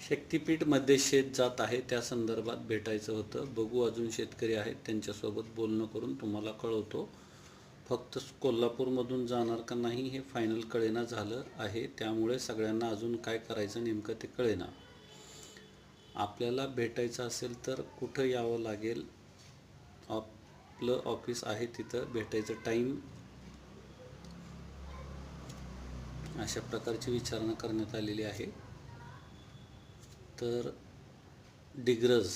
शक्तिपीठमध्ये शेत जात आहे त्या संदर्भात भेटायचं होतं. बघू अजून शेतकरी आहेत, त्यांच्यासोबत बोलणं करून तुम्हाला कळवतो. फक्त कोल्हापूरमधून जाणार का नाही हे फायनल कळेना झालं आहे, त्यामुळे सगळ्यांना अजून काय करायचं नेमकं ते कळेना. आपल्याला भेटायचं असेल तर कुठं यावं लागेल? आपलं ऑफिस आहे तिथं भेटायचं टाईम, अशा प्रकारची विचारणा करण्यात आलेली आहे. तर डिग्रज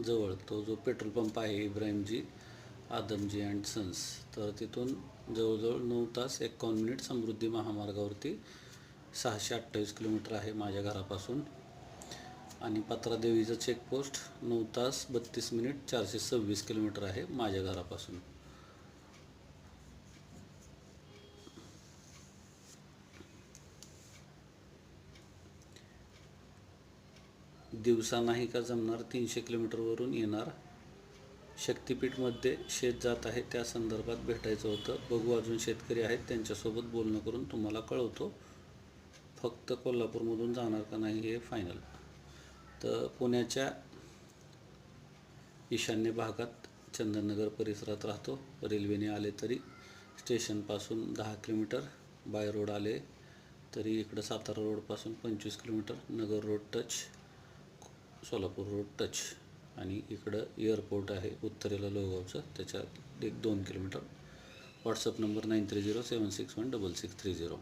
जवळ तो जो पेट्रोल पंप आहे इब्राहिमजी आदमजी अँड सन्स, तर तिथून जवळजवळ 9 तास 51 मिनिट समृद्धी महामार्गावरती 628 किलोमीटर आहे माझ्या घरापासून. आणि पत्रादेवीचं चेकपोस्ट 9 तास 32 मिनिट 426 किलोमीटर आहे माझ्या घरापासून. दिवसा नाही का जमणार, 300 किलोमीटरवरून येणार. शक्तिपीठमध्ये शेत जात आहे त्या संदर्भात भेटायचं होतं. बघू अजून शेतकरी आहेत, त्यांच्यासोबत बोलणं करून तुम्हाला कळवतो. फक्त कोल्हापूरमधून जाणार का नाही हे फायनल. तर पुण्याच्या ईशान्य भागात चंदननगर परिसरात राहतो. रेल्वेने आले तरी स्टेशनपासून 10 किलोमीटर, बाय रोड आले तरी इकडं सातारा रोडपासून 25 kilometre, Nagar road touch, Solapur road touch, आणि इकडं एअरपोर्ट आहे उत्तरेला लोहगावचं, त्याच्यात 1-2 किलोमीटर. WhatsApp number 9307616630.